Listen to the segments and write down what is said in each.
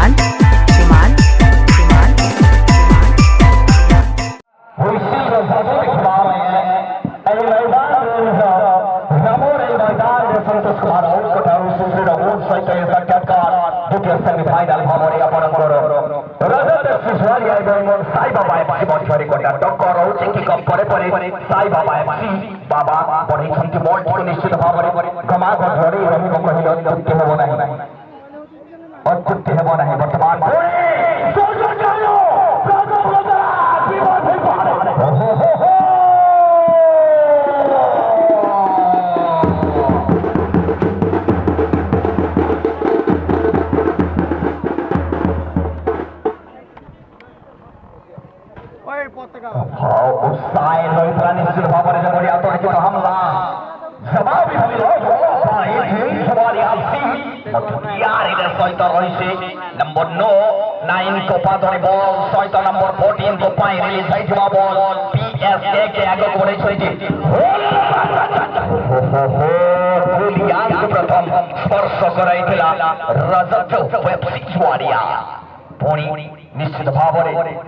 Siman, Siman, Siman, We see the Zadonik Mama, and in Ramore Maidar, the Santos Kumara, Kotaru, Sundra, Wood, Saita, Zakakar, Dukia semi-final, Hamori, Apanakoro. Rather than Siswari, I go on Sai Baba, Simon Charikota, Dokoro, taking up Pore, Sai Baba, Baba, but he's on the ball, finish to the Hamori, Kamaga, Hori, Ramiko, Kihona. What could Kihona have a command? Usain Loitra nischit bhabare jamori atorikit hamla jawabi hamla pai team sawari apsi motiyari le soita roise number 9 ko padore ball soita number 14 ko pai release haithiba ball PSK ke ago kore choiti Julian ko pratham sparsh karaithila Rajat Pepsi Waria Poni निश्चित भाव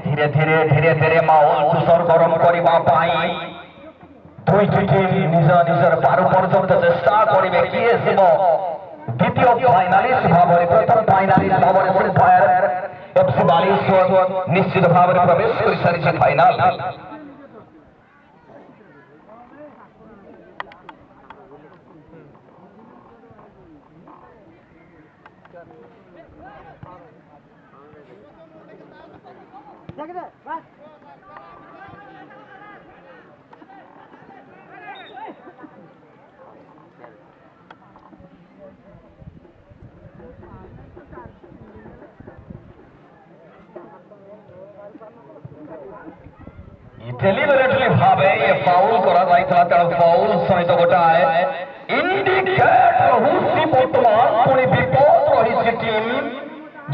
धीरे धीरे धीरे धीरे माहौल तुषार गरम करने दुईटी team निज निजर 12 पर्यंत चेष्टा करिबे किए सिब द्वितीय फाइनालिस्ट भाव प्रथम फाइनालिस्ट भाव फायर एफसी बालेश्वर निश्चित भाव प्रवेश कर सारी फाइनाल डेलिबरेटली भावे ये फाउल करा जाइता तेणु फाउल सहित गोटाए इंडिकेट रहुसी वर्तमान पुणी विपद रही टीम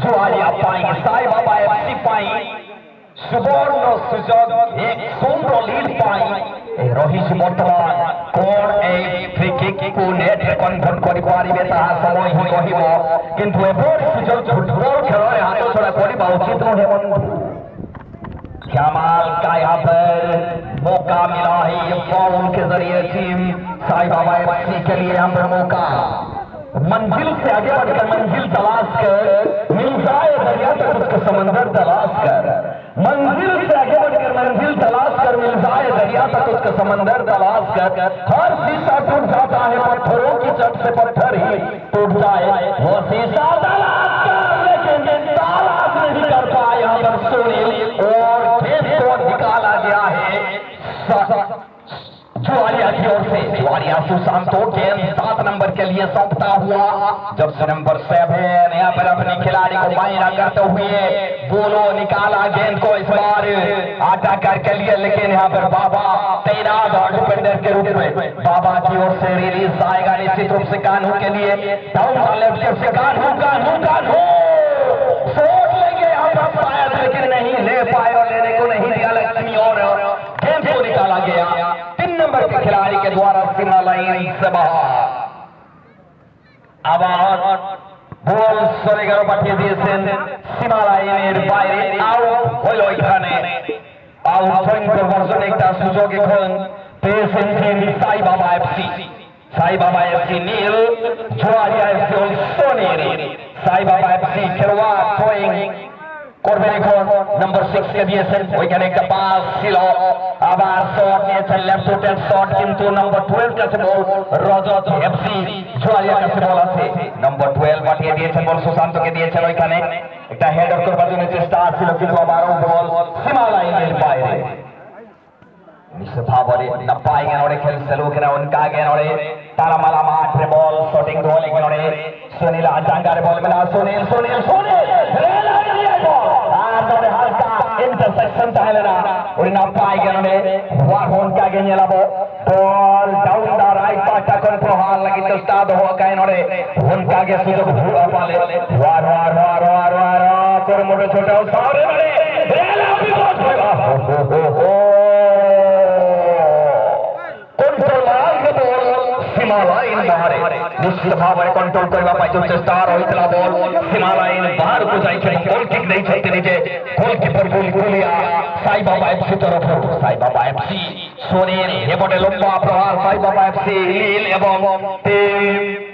जुआरिया पाई साई बाबा एफसी पाई सुवर्ण सुजग एक सुंदर लीड पाई रही वर्तमान कौन ए फ्री किक को नेट रे कन्वर्ट करि पारिबे ताहा समय ही कहिबो किंतु एभोर सुजग फुटबॉल खेलरे हाथ छड़ा करिबा उचित नहे बंधु जमाल का यहाँ पर मौका मिला है ये फाउल के जरिए टीम साई बाबा एफसी के लिए यहाँ पर मौका मंजिल से आगे बढ़कर मंजिल तलाश कर मिल जाए दरिया तक उसका समंदर तलाश कर मंजिल से आगे बढ़कर मंजिल तलाश कर मिल जाए दरिया तक उसका समंदर तलाश कर हर शीशा टूट जाता है पत्थरों की चट से पत्थर ही टूट जाए वो शीशा तलाश कर लेकिन तलाश नहीं कर पाए यहाँ पर सुनील और निकाला गया है जुआरिया की ओर से जुआरिया सुशांतो गेंद 7 नंबर के लिए सौंपता हुआ जब से नंबर 7 यहाँ पर अपने खिलाड़ी को मायना करते हुए बोलो निकाला गेंद को इस बार आटा कर के लिए लेकिन यहाँ पर बाबा तैनात और डिफेंडर के रूप में बाबा की ओर से रिलीज आएगा निश्चित रूप से कानू के लिए डाउन लेफ्ट से कानू शॉट लेंगे यहाँ पर शायद लेकिन नहीं ले पाए और लेने को नहीं दिया लक्ष्मी और गेंद को निकाला गया 3 नंबर के खिलाड़ी के द्वारा सीमा लाइन से बाहर আবার বল সরে গেল পাঠিয়ে দিয়েছেন সীমা লাইনের বাইরে আউট হলো এখানে আউট পয়েন্ট করবার জন্য একটা সুযোগ এখন পেয়েছেন টিম সাই বাবা এফসি নীল জোয়ারিয়া এফসি সোনের সাই বাবা এফসি খেলোয়াড় থ্রোয়িং করবেন এখন নম্বর 6 কে দিয়েছেন ওইখানে একটা পাস ছিল আবার শট নিয়েছেন লেফট ফুটেড শট কিন্তু নম্বর 12 কাছে বল রজত এফসি জোয়ারিয়া কাছে বল আছে নম্বর 12 পাঠিয়ে দিয়েছেন বল সুশান্তকে দিয়েছেন ওইখানে একটা হেডার করবার জন্য চেষ্টা ছিল কিন্তু আবারও বল সীমা লাইনের বাইরে निश्चित भाव न पाएंगे नोड़े खेल सलूक न उनका आगे नोड़े तारामाला माठ रे बॉल शॉटिंग गोल के नोड़े सुनील आजांगा रे बॉल मिला सुनील रेला दिया बॉल नोड़े हल्का इंटरसेक्शन ताहेला और न पाएंगे नोड़े वार उनका आगे नेलाबो बॉल डाउन द राइट पाटा कंट्रोल हाल लगी तो स्टार्ट हो गए नोड़े उनका आगे सुजोग भूआ पाले वार कर मोटे छोटे सारे नोड़े रेला भी बॉल हो निश्चित भाव में कंट्रोल करबा पाई चेष्टा रहितला बॉल सीमा लाइन बाहर को जाई छै गोल किक नहीं छै निजे गोलकीपर गोलिया साई बाबा एफसी तरफ साई बाबा एफसी सोनेल हेबटे लंबा प्रहार साई बाबा एफसी लील एवं टीम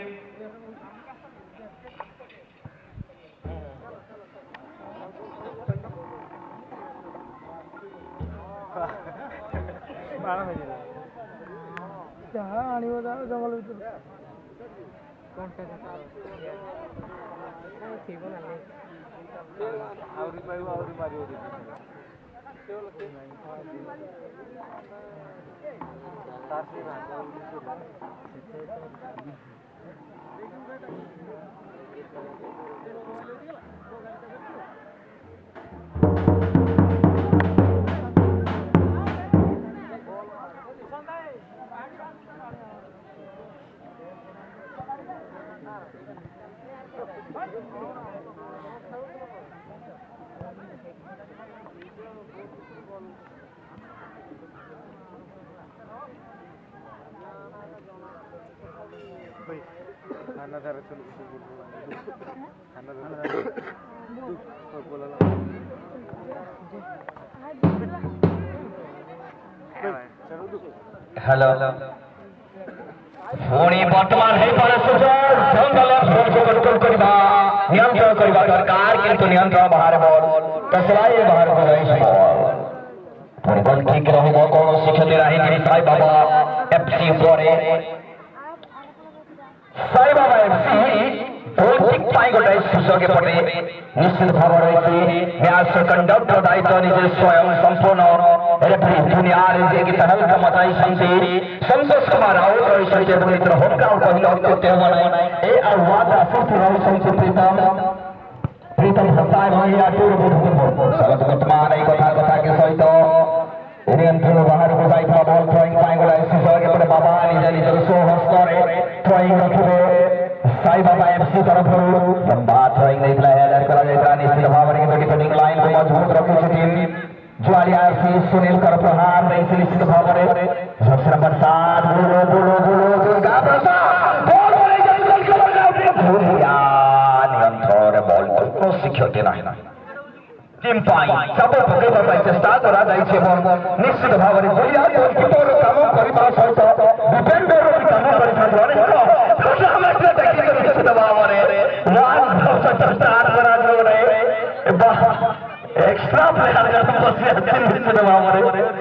हेलो पुणी वर्तमान है पर सुजर जंगल बॉल को कंट्रोल करबा नियंत्रण करबा दरकार किंतु नियंत्रण बाहर बॉल तसलाई बाहर को रही बॉल पुणी बॉल ठीक रहबो कोनो शिक्षते रही नहीं साई बाबा एफसी परे Sai Baba FC goal kick पाई गोटे सुजगे पटे निश्चित भाव रही मैच कंडक्टर दायित्व निजे स्वयं संपूर्ण रेफरी दुनिया रे की तहल का मचाई संती संतोष कुमार राउत रही संते मित्र होका पहिलो करते हुए ए आवाज आसिफ रही संते प्रीतम हसाय भैया टूर बुध सगत वर्तमान ए कथा कथा के सहित नियंत्रण बाहर को जाई बॉल थ्रोइंग पाई गोला सुजगे पटे बाबा निजे निजे सो हस्तरे थ्रोइंग रखबे साई बाबा एफसी तरफ लंबा थ्रोइंग नहीं हेडर करा जाएगा निश्चित भाव में डिफेंडिंग लाइन को मजबूत रखी टीम ज्वाली आरसी सुनील कर प्रहार नहीं निश्चित भाव में सबसे नंबर 7 बोलो बोलो बोलो दुर्गा प्रसाद बॉल वाले जंगल के बजाओ भूलिया नियंत्रण बॉल को सिक्योरिटी नहीं टीम पाई सब पकड़ पाई चेष्टा करा जाई छे निश्चित भाव में भूलिया गोलकीपर काम करबा सहित डिफेंडर काम करि छथि एक्स्ट्रा प्लेयर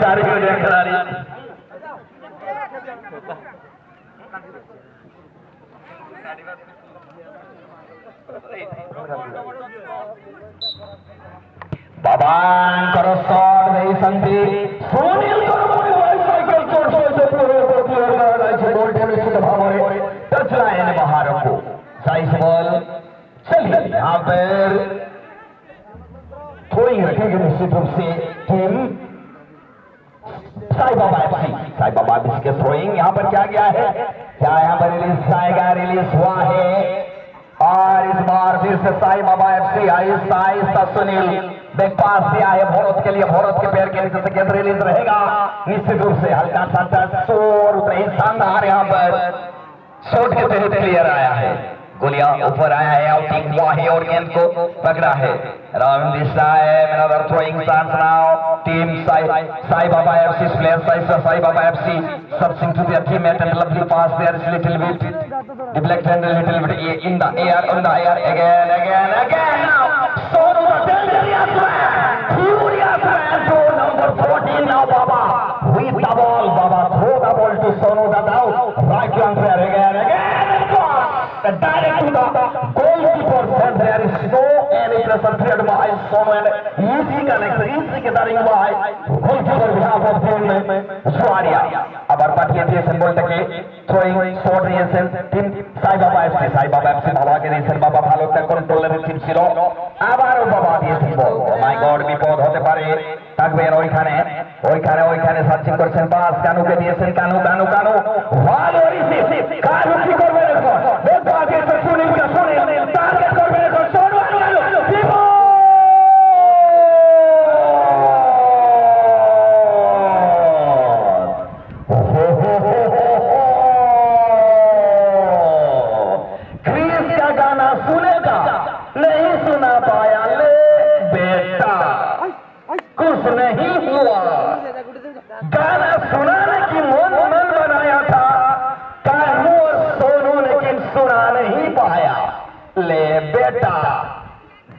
चार खिलाड़ी बाबांकर शॉट नहीं संती सुनील साइकिल चोट से गोल निश्चित भाव में टच लाइन बाहर को साइज बॉल चलिए यहाँ पर थ्रोइंग रखेंगे निश्चित रूप से टीम साई बाबा एफसी के थ्रोइंग यहाँ पर क्या गया है क्या यहाँ पर रिलीज आएगा रिलीज हुआ है और इस बार फिर से साई बाबा एफसी आहिस्ता आहिस्ता सुनील बैक पास दिया है भोरत के लिए भोरत के पैर के नीचे से गेंद रिलीज रहेगा निश्चित रूप से हल्का सा टच और उतना ही शानदार यहाँ पर शॉट के तहत क्लियर आया है गोलियां ऊपर आया है आउटिंग हुआ है और गेंद को पकड़ा है round this time another throwing chance now team Sai Baba FC's player Sai Baba FC searching to their teammate and lovely pass there is little bit deflected a little bit in the air on the air again now so the dangerous man furious man to number 14 now Baba with the ball Baba throw the ball to Sonu Dadao right on there again direct to the goalkeeper and there is no any pressure created by Sonu and easy connection easy getting by goalkeeper behalf of team Swadia abar patiye diye symbol take throwing short diyechen team Sai Baba FC baba ke diyechen baba bhalo একটা কন্ট্রোলের team ছিল আবারও বাবা দিয়েছেন বল ও মাই god বিপদ হতে পারে থাকবেন ওইখানে সার্চিং করছেন পাস কানুকে দিয়েছেন কানু ভালো রিসিভ কানু কি করবে এখন দেখো আগে তো সুনীল টার্গেট করবে এখন সোনু বিপদ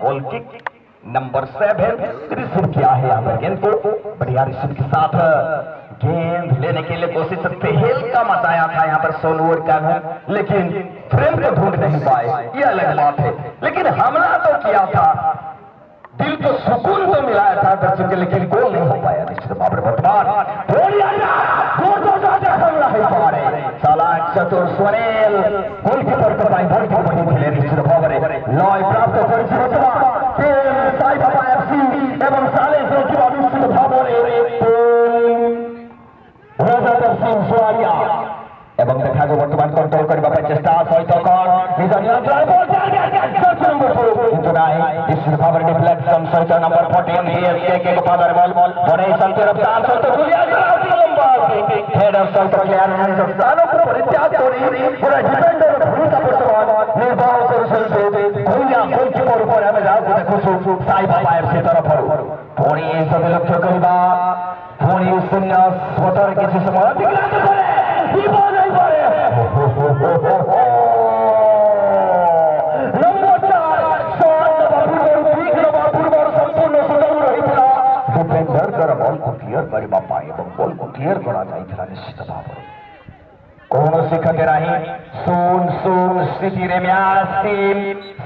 गोल किक नंबर 7 रिसीव किया है यहाँ पर गेंद को बढ़िया रिसीव के साथ गेंद लेने के लिए कोशिश पहल का मचाया था यहाँ पर सोनू और कान्हा, लेकिन फ्रेम को ढूंढ नहीं पाए, ये अलग बात है। लेकिन हमला तो किया था, दिल को सुकून तो मिलाया था दर्शक के, लेकिन गोल नहीं हो पाया। निश्चित भाव में वर्तमान हमला है हमारे चालाक चतुर स्वरेल गोलकीपर को पाई बॉल को बड़ी खेले निश्चित भाव में लॉय प्राप्त करेছে वर्तमान साई बाबा एफसी এবং साले गोलकीपर निश्चित भाव में रजत सिंह सुआरिया এবং দেখা গো বর্তমান কন্ট্রোল করিবা ପାଇଁ চেষ্টা সহিত কর নিজ নিয়ন্ত্রণ বল কিন্তু নাই নিশ্চিত ভাବରେ ডিফ্লেকশন সহিত नंबर 14 এএসকে কে को पादर बॉल बड़े संते रफ्तार सहित गुलिया लंबा हेडर सहित प्लेयर स्थानों को परित्याग करी पूरा डिफेंडर भूमिका वर्तमान निर्वाह କରୁଛନ୍ତି ଗୁଲିया ଗୋଲकीपर ଉପରେ ଆମେ ଯାଉ ଦେଖୁଛୁ ସାଇ ବାବା ଏଫସି ତରଫରୁ ପୁଣି ଏ ସବୁ ଲକ୍ଷ୍ୟ କରିବା ପୁଣି ଶୂନ୍ୟ ସ୍ପଟରେ କିଛି ସମୟ ଅତିକ୍ରାନ୍ତ କରେ বিপদ হয়ে পড়ে নম্বর 4 সম্পূর্ণ সুন্দর রহিଥିଲା ডিফেন্ডর कर बॉल को क्लियर करबा पाए এবং बॉल को क्लियर करा जाइଥିଲା निश्चित भाବରେ कौनसी खतरा ही सुन स्थिति रे match team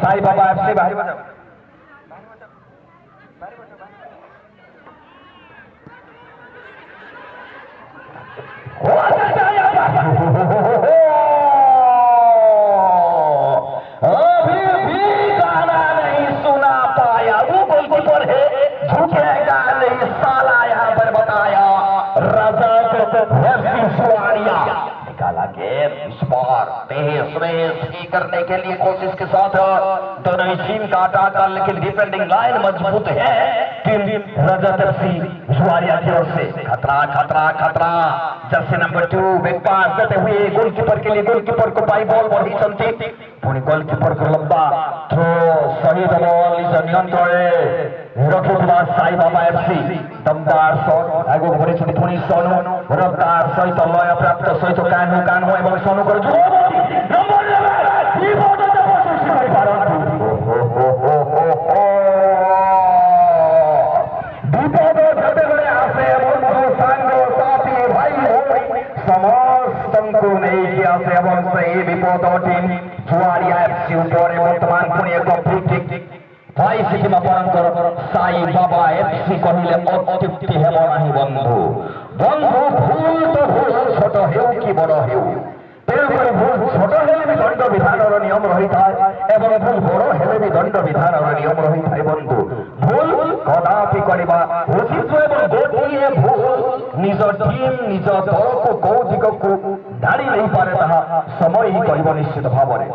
Sai Baba FC बाहरी बचा अभी भी गाना नहीं सुना पाया, वो गोलकीपर है झुकेगा नहीं साला यहाँ पर बताया रजत एफसी सुआरिया निकाला गेंद इस बार तेज रेस की करने के लिए कोशिश के साथ दोनों ही टीम का अटैकर, लेकिन डिफेंडिंग लाइन मजबूत है टीम रजत एफसी सुआरिया की ओर से खतरा खतरा खतरा जर्सी नंबर 2 बैक पास देते हुए गोलकीपर के लिए गोलकीपर को पाई बॉल बढ़ी चलती पुणी गोलकीपर को लंबा थ्रो सही बॉल इस नियंत्रण रखुवा साई बाबा एफसी दमदार शॉट आगे बढ़ी चली पुणी सोनू रफ्तार सहित लय प्राप्त सहित कान्हू एवं सोनू को नंबर समस्त को नहीं किया एवं सही विपद टीम जुआरिया एफसी ऊपर वर्तमान पुणी एक फ्री भाई सीमा परंकर साई बाबा एफसी कहले अत्युक्ति हेब नहीं बंधु बंधु भूल तो भूल छोट हेउ कि बड़ हेउ तेणुकर भूल छोट हेले भी दंड विधान नियम रही था एवं भूल बड़ हेले भी दंड विधान नियम रही था बंधु भूल कदापि करवा उचित एवं गोटे भूल निज टीम निज दल को कौ दिग को ढाड़ी नहीं पारे ताहा समय ही कह निश्चित भाव में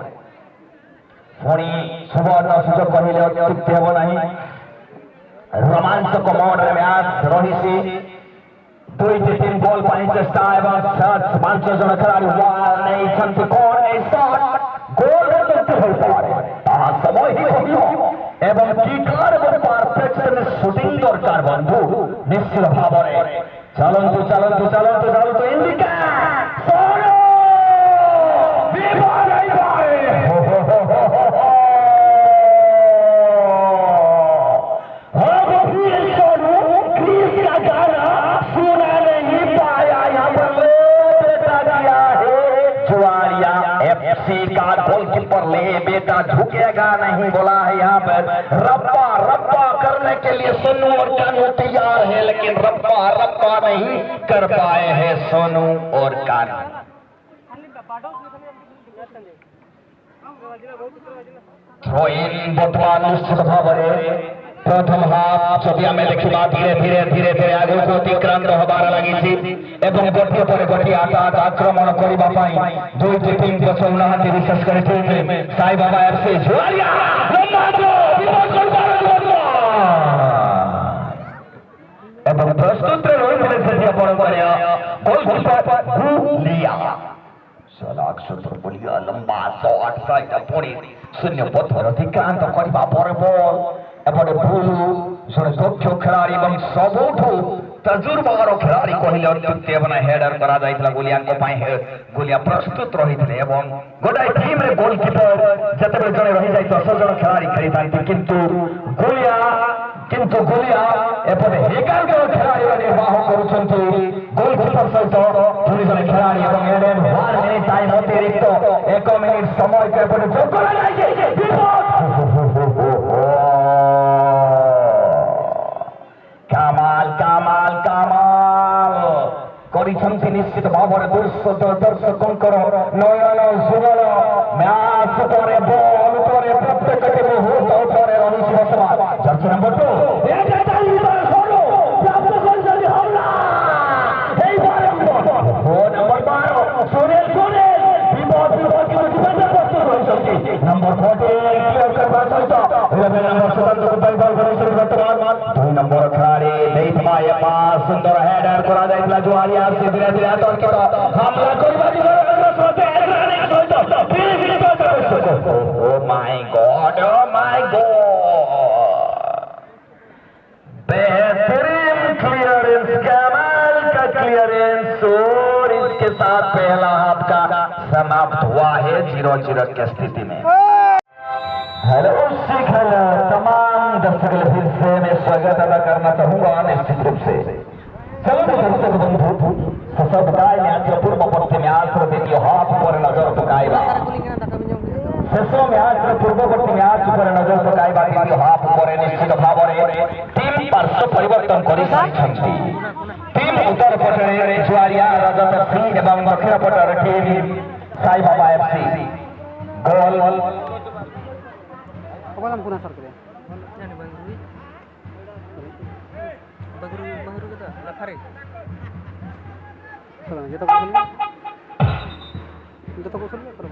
पुणी सुवर्ण सुजोग कहले अत्युक्ति हेब नहीं रोमांचक मोड मैच रही दुईटी टीम बॉल पाई चेष्टा एवं 5 जन खेलाड़ी बॉल नहीं कौन शॉट गोल समय ही कहलो एवं कीकार परफेक्शन शूटिंग दरकार बंधु निश्चित भाव में चलतु चलतु चलतु चलतु इंडिका सोनू विवाद का गोलकीपर ले बेटा झुकेगा नहीं बोला है यहाँ पर रब्बा रब्बा करने के लिए सोनू और कान्हू तैयार है, लेकिन रब्बा रब्बा नहीं कर पाए हैं सोनू और कान्हू। थ्रो इन वर्तमान निश्चित भाव में प्रथम हाफ जदि आम देखा धीरे धीरे धीरे धीरे आगे को अतिक्रांत हबार लगी गोटे पर गोटे आघात आक्रमण करने दुईटी टीम पछौना विशेष कर साई बाबा एफसी प्रस्तुत चलाक सूत्र बोलिया लंबा शॉट सहित पुणी शून्य पथर अतिक्रांत करने पर बॉल एपटे भूलू जड़े दक्ष खेलाड़ी सबुठ तजुर्बार खिलाड़ी कहले अत्युत्तम बना हेडर करा जाइतला गोलियां पाई गोलियां प्रस्तुत रहितले एवं गोटाई टीम रे गोलकीपर जतबे जणे रहि जाइतो 10 जण खिलाड़ी खेलितांती किंतु गोलियां एपटे 11 जण खिलाड़ी निर्वाह करूछंती गोलकीपर सहित 2 जण खिलाड़ी एवं एडेन 1 मिनिट टाइम अतिरिक्त 1 मिनिट समय के एपटे जोग करा जाइछे कामाल କରିଛନ୍ତି ନିଶ୍ଚିତ ଭାବରେ ଦର୍ଶକଙ୍କର ନୟନ ସୁବଳ ମ୍ୟାଚ୍ ପରେ ବଲ୍ ପରେ ପ୍ରତ୍ୟେକଟି ମୁହୂର୍ତ୍ତ ଉପରେ ରହିଛି ବର୍ତ୍ତମାନ ଜର୍ସି ନମ୍ବର 2 ଏଟା ଚାଲିବା ସରୁ ପ୍ରାପ୍ତ କରିଛନ୍ତି ହମଲା ଏଇ ବାରମ୍ବାର ନମ୍ବର 12 ସୁରେଶ ବିପଦ କିମିତି ପ୍ରସ୍ତୁତ ହୋଇଛନ୍ତି ନମ୍ବର 40 କ୍ଲିୟର କରିବା ସହିତ 11 ନମ୍ବର ସୁଶାନ୍ତକୁ ବାଇବଲ କରିଛନ୍ତି ବର୍ତ୍ତମାନ 2 ନମ୍ବର ଖେଳାଳି ଦେଇଥିବା ଏ ପାସ୍ ସୁନ୍ଦର ହେଡର କରା ଯାଇଥିଲା जुआरिया से धीरे धीरे आतंकित हमला करबा ओ माय गॉड बेहतरीन क्लियरेंस कमाल का क्लियरेंस और इसके साथ पहला हाफ का समाप्त हुआ है 0-0 की स्थिति में हेलो शिखर तमाम दर्शकों फिर से मैं स्वागत अदा करना चाहूंगा निश्चित रूप से चलो दर्शक बंधु सशब्दाय मैच पूर्व पश्चिम मैच द्वितीय हाफ पर नजर पकाइबा शेष मैच पूर्ववर्ती मैच पर नजर पकाइबा द्वितीय हाफ पर निश्चित भाବରେ टीम पार्श्व परिवर्तन କରି ସାରିଛନ୍ତି टीम उत्तर पटरे जुआरिया रजत सिंह एवं दक्षिण पटर टीम साई बाबा एफसी गोल Kapan punya sar kalian? Baru kita lafari. Kalau kita kusul, kalau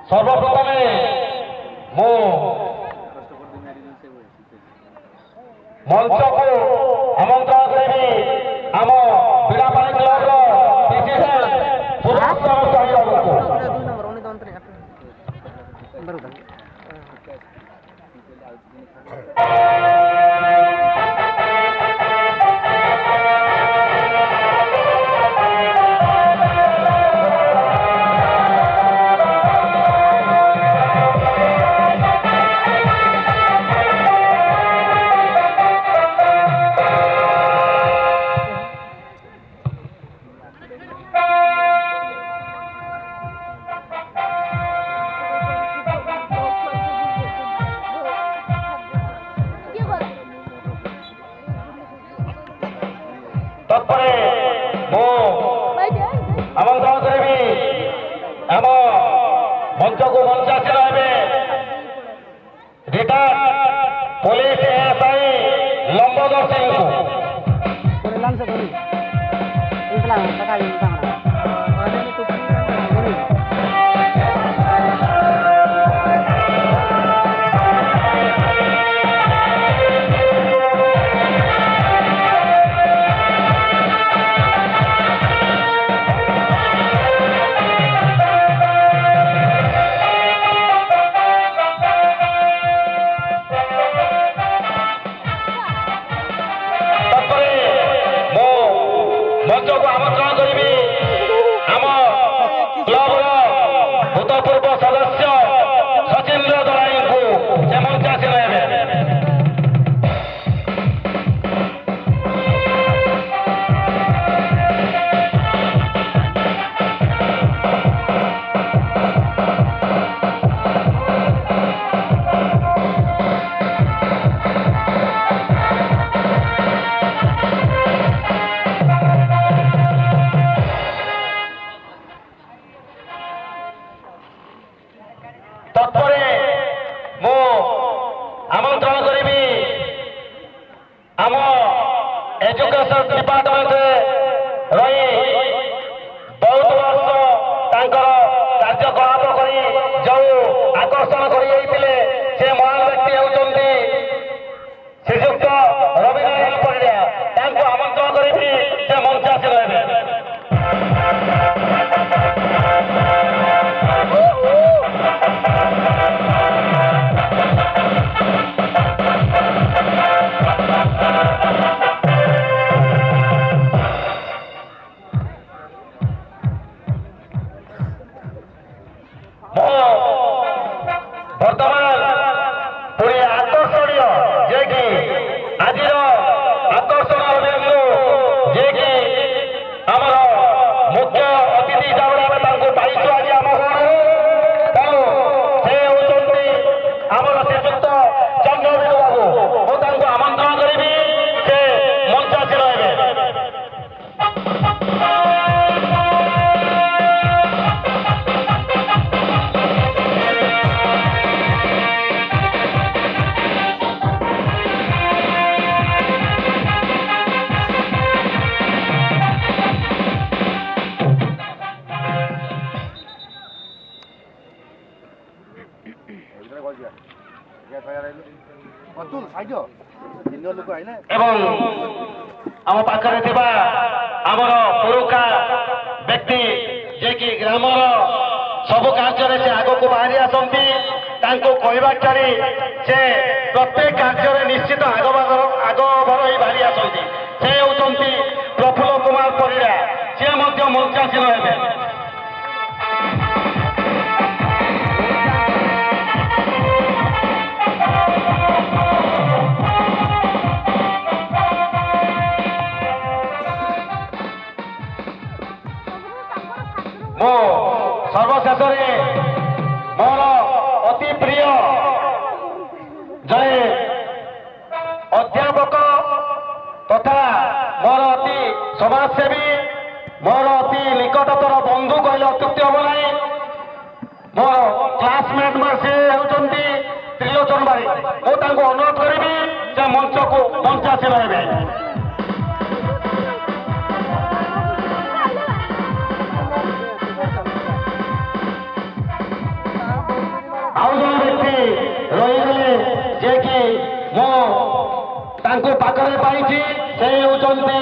सर्वप्रथमे मु मंच को आमंत्रण करी आम बीड़ापाणी क्लब तत्परे मु आमंत्रण करी आम मंच को मंचासी रहे retired police ASI Lambodar Singh को ତତ୍ପରେ ମୁଁ ଆମନ୍ତ୍ରଣ କରିବି ଆମ ଏଜୁକେସନ ଡିପାର୍ଟମେଣ୍ଟରେ ରହି ବହୁତ ବର୍ଷ ତାଙ୍କର କାର୍ଯ୍ୟକଳାପ କରି ଯେଉଁ ଆକର୍ଷଣ କରିଯାଇଥିଲେ ସେ ମହାନ ବ୍ୟକ୍ତି ହେଉଛନ୍ତି ଶ୍ରୀଯୁକ୍ତ ରବିନାରାୟଣ ପରିଡ଼ା। ତାଙ୍କୁ ଆମନ୍ତ୍ରଣ କରିବି ସେ ମଞ୍ଚାସୀନ ହେବେ। ବର୍ତ୍ତମାନ ପୁଣି ଆକର୍ଷଣୀୟ ଯିଏକି ଆଜିର ଆକର୍ଷଣ ବିନ୍ଦୁ ଯିଏକି ଆମର ମୁଖ୍ୟ ଅତିଥି ହିସାବରେ ଆମେ ତାଙ୍କୁ ପାଇଛୁ ଆଜି ଆମ ଘରେ। ତେଣୁ ସେ ହେଉଛନ୍ତି ଆମର ଶ୍ରୀଯୁକ୍ତ ଚନ୍ଦ୍ରବିନ୍ଦୁ ବାବୁ। ମୁଁ ତାଙ୍କୁ ଆମନ୍ତ୍ରଣ କରିବି ସେ ମଞ୍ଚାସୀନ ହେବେ। এবং ଆମ ପାଖରେ ଥିବା ଆମର ପୁରୁଖା ବ୍ୟକ୍ତି ଯିଏକି ଗ୍ରାମର ସବୁ କାର୍ଯ୍ୟରେ ସେ ଆଗକୁ ବାହାରି ଆସନ୍ତି। ତାଙ୍କୁ କହିବା ଛାଡ଼ି ସେ ପ୍ରତ୍ୟେକ କାର୍ଯ୍ୟରେ ନିଶ୍ଚିତ ଆଗଭର ହୋଇ ବାହାରି ଆସନ୍ତି। ସେ ହେଉଛନ୍ତି ପ୍ରଫୁଲ୍ଲ କୁମାର ପରିଡ଼ା। ସେ ମଧ୍ୟ ମଞ୍ଚାସୀନ ହେବେ। ମୁଁ ସର୍ବଶେଷରେ ମୋର ଅତି ପ୍ରିୟ ଜଣେ ଅଧ୍ୟାପକ ତଥା ମୋର ଅତି ସମାଜସେବୀ ମୋର ଅତି ନିକଟତର ବନ୍ଧୁ କହିଲେ ଅତ୍ୟୁକ୍ତି ହେବ ନାହିଁ। ମୋର କ୍ଲାସମେଟ୍ ସେ ହେଉଛନ୍ତି ତ୍ରିଲୋଚନ ବାରିକ। ମୁଁ ତାଙ୍କୁ ଅନୁରୋଧ କରିବି ଯେ ମଞ୍ଚକୁ ମଞ୍ଚାସୀନ ହେବେ। ଆଉ ଜଣେ ବ୍ୟକ୍ତି ରହିଗଲେ ଯିଏକି ମୁଁ ତାଙ୍କୁ ପାଖରେ ପାଇଛି ସେ ହେଉଛନ୍ତି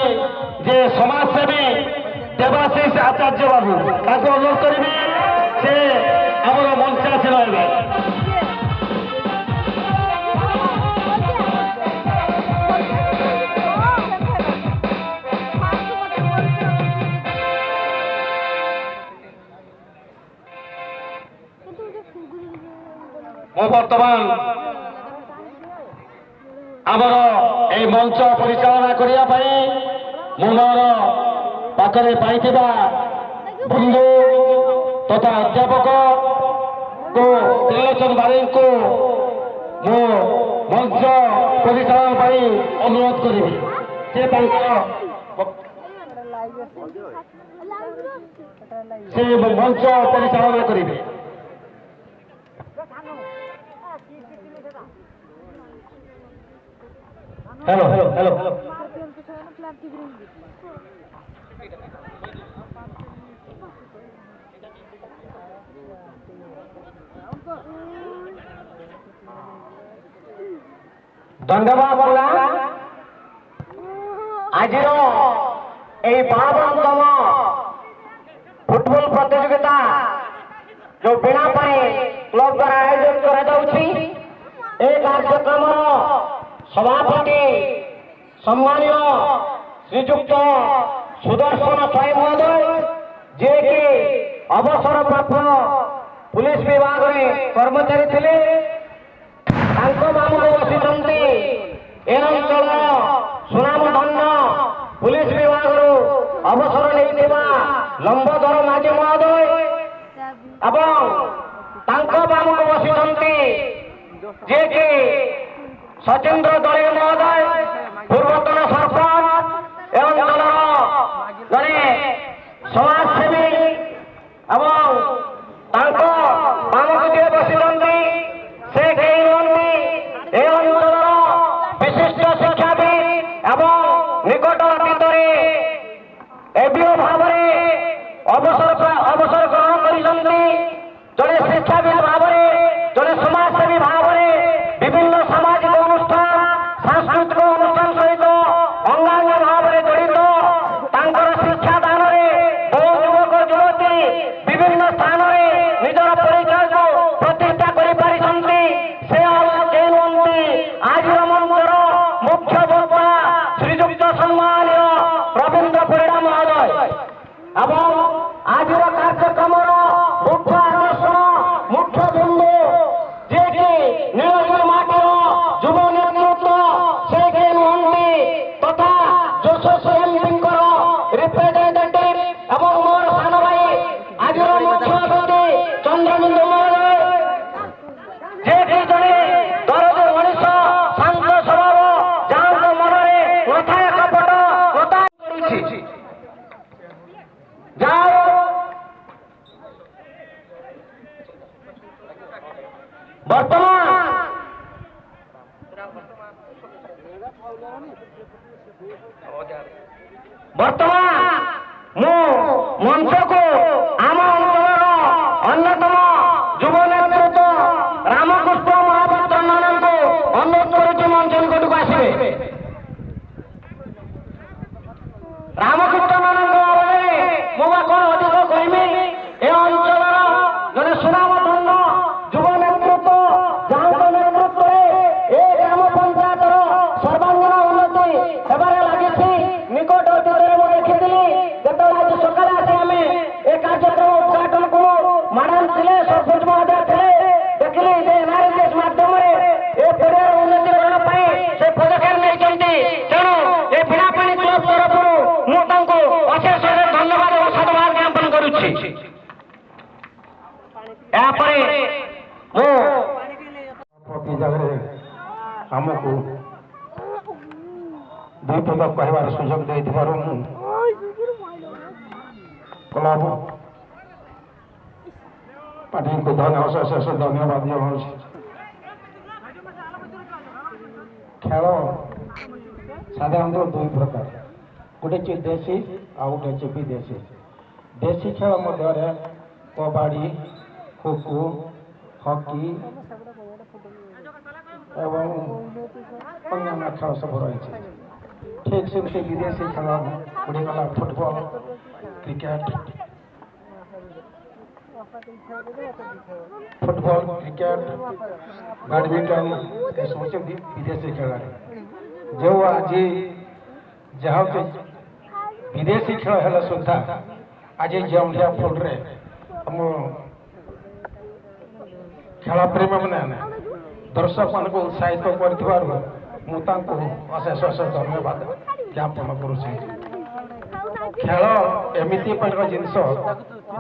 ଯେ ସମାଜସେବୀ ଦେବାଶିଷ ଆଚାର୍ଯ୍ୟ ବାବୁ। ତାଙ୍କୁ ଅନୁରୋଧ କରିବି ସେ ଆମର ମଞ୍ଚାସୀନ ହେବେ। ମୁଁ ବର୍ତ୍ତମାନ ଆମର এই ମଞ୍ଚ ପରିଚାଳନା କରିବା ପାଇଁ ମୁଁ ମୋର ପାଖରେ ପାଇଥିବା ବନ୍ଧୁ ତଥା ଅଧ୍ୟାପକ ତ୍ରିଲୋଚନ ବାରିକଙ୍କୁ ମୁଁ ମଞ୍ଚ ପରିଚାଳନା ପାଇଁ ଅନୁରୋଧ କରିବି। ସେ ତାଙ୍କର ମଞ୍ଚ ପରିଚାଳନା କରିବେ। हेलो हेलो हेलो धन्यवाद बोला आज बाबनतम फुटबॉल प्रतियोगिता जो बिना क्लब द्वारा आयोजन करा कार्यक्रम सभापति सम्मानीय श्रीजुक्त सुदर्शन स्वाई महोदय जे कि अवसर प्राप्त पुलिस विभाग में कर्मचारी थे बसी ए अंचल सुनामधन्य पुलिस विभाग अवसर नहीं लंबोदर माझी महोदय एवं बसी जे कि सचिंद्र दले महोदय पूर्वतन सरपंच एवं जने समाजसेवी एवं बसी एबीओ भाव अवसर ग्रहण करिसंती जड़े शिक्षाविद भाव जड़े समाजसेवी भाव विभिन्न सामाजिक अनुष्ठान सांस्कृतिक अनुष्ठान सहित अंगांग भाव जड़ित तांकर शिक्षादान बहु युवक युवती विभिन्न स्थान निजर परिचय को प्रतिष्ठा करिपारिसंती से आज मंचर मुख्य वक्ता श्रीजुक्त सम्मानीय रवींद्र परिड़ा महोदय एवं आज कार्यक्रम मुख्य आकर्षण मुख्य बिंदु जे कि नीलगिरी माटीर युव नेतृत्व से नुहति तथा यशस्वी एमपी रिप्रेजेंटेटिव एवं मोर सान भाई आज मुख्य अतिथि चंद्रबिंदु महोदय जे कि जड़े दरदी मनीष शांत स्वभाव जहाँ मन में नथाए कपट नथाए जाओ बर्तमान मंच को आम अंचल अन्यतम युव नेतृत्व रामकृष्ण महापात्र मान को अनुरोध करुच्ची मंच निकट को आसवे रामकृष्ण मान मुझे कौन अधिक कहमी ए अंचल जड़े सुनामधन्य युव नेतृत्व जहाँ नेतृत्व ए ग्राम पंचायत सर्वांगीन उन्नति हेबार लगी निकट अतीत में देखी जो आज सकाल आसी आम ए कार्यक्रम उद्घाटन को मैडम थे सरपंच महोदय थे देखिली एनआरएस माध्यम ए पड़िया उन्नतिकरण से पदक्षेप नहीं तेणु ये बीणापाणी क्लब तरफ मुझे अशेष धन्यवाद और साधुवाद ज्ञापन करुच्ची प्रति जगह आमको दुई पद कहबार सुजोग दे क्लब पार्टी को अशेष धन्यवाद जनाऊँ खेल साधारणतः दुई प्रकार गोटे देशी आ गोटे विदेशी देशी खेल मध्य कबाड़ी खो हॉकी एवं अन्य खेल सब रही ठीक से विदेशी खेल उड़ीगला फुटबॉल क्रिकेट बैडमिंटन ये सब विदेशी खेल जो आज जहाँ विदेशी खेल है सुधा आज जमलिया फुल आम खेल प्रेमी मैंने दर्शक मान को उत्साहित अशेष अशेष धन्यवाद ज्ञापन करुचे खेल एमती जिनस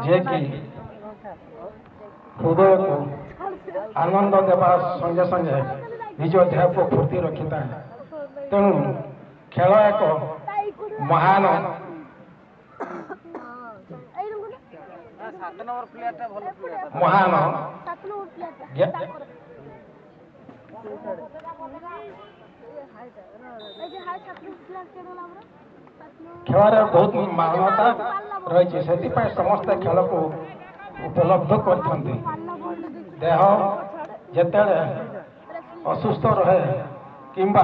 जे कि हृदय को आनंद देवा संगे संगे निज देह को फूर्ति रखी था तेणु खेल एक महान महान खेल बहुत मान्यता रही से समस्त खेल को उपलब्ध कर देह जिते असुस्थ रहे किंबा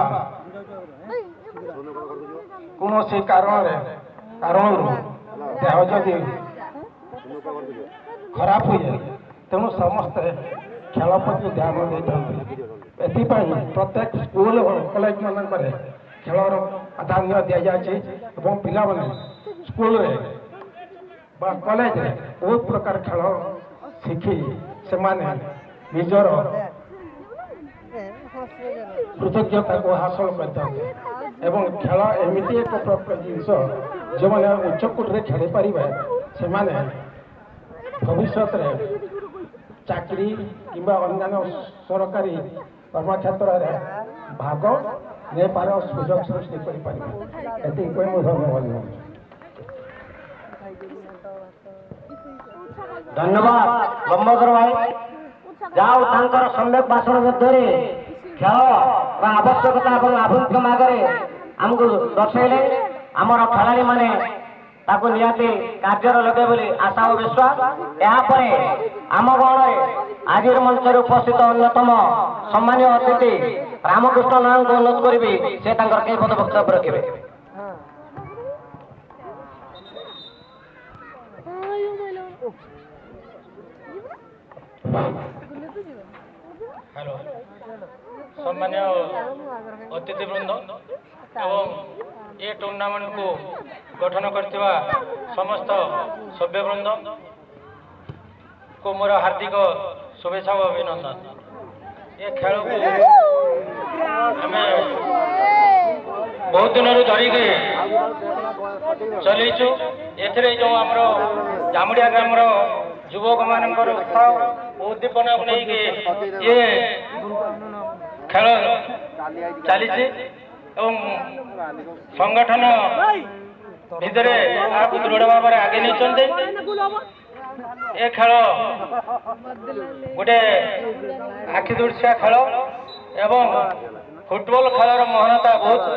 कौन सी कारण देह जदि खराब हुए तेणु समस्ते खेल प्रति ध्यान देते प्रत्येक स्कूल कॉलेज मानक खेलर प्राधान्य दि जाए पिला स्कूल कॉलेज बहुत प्रकार खेल शिखी से निजर कृतज्ञता को हासिल करते खेल एमती एक प्रकार जिनस जो मैंने उच्चकोटी खेली पारे से भविष्य चाकरी किंबा अन्य सरकारी कर्मक्षेत्र में भाग नहीं पार सुजोग सृष्टि कर धन्यवाद लंबोदर भाई जाओ तांकर सम्यक भाषण मध्य खेल आवश्यकता और आभिमुख्य मार्ग आमको दर्शेले आमर खेलाड़ी माने ତାକୁ ନିହାତି କାର୍ଯ୍ୟରେ ଲଗେଇବେ ବୋଲି ଆଶା ଓ ବିଶ୍ୱାସ। ଏହାପରେ ଆମ ଗହଣରେ ଆଜିର ମଞ୍ଚରେ ଉପସ୍ଥିତ ଅନ୍ୟତମ ସମ୍ମାନୀୟ ଅତିଥି ରାମକୃଷ୍ଣ ନାୟକଙ୍କୁ ଅନୁରୋଧ କରିବି ସେ ତାଙ୍କର କେଇ ପଦ ବକ୍ତବ୍ୟ ରଖିବେ। হ্যালো সম্মানীয় অতিথিবৃন্দ এবং এই টুর্নামেন্টକୁ ଗଠନ କରିଥିବା ସମସ୍ତ ସଭ୍ୟବୃନ୍ଦକୁ ମୋର ହାର୍ଦ୍ଦିକ ଶୁଭେଚ୍ଛା ଓ ଅଭିନନ୍ଦନ। ଏ ଖେଳକୁ ଆମେ ବହୁତ ଦିନରୁ ଧରିକି ଚଲେଇଛୁ। ଏଥିରେ ଯେଉଁ ଆମର ଜାମୁଡ଼ିଆ ଗ୍ରାମର ଯୁବକମାନଙ୍କର ଉତ୍ସାହ ଓ ଉଦ୍ଦୀପନାକୁ ନେଇକି ଏ ଖେଳ ଚାଲିଛି ଏବଂ ସଂଗଠନ ଭିତରେ ଏହାକୁ ଦୃଢ଼ ଭାବରେ ଆଗେଇ ନେଇଛନ୍ତି। ଏ ଖେଳ ଗୋଟେ ଆଖି ଦୃଶ୍ୟ ଖେଳ ଏବଂ ଫୁଟବଲ ଖେଳର ମହାନତା ବହୁତ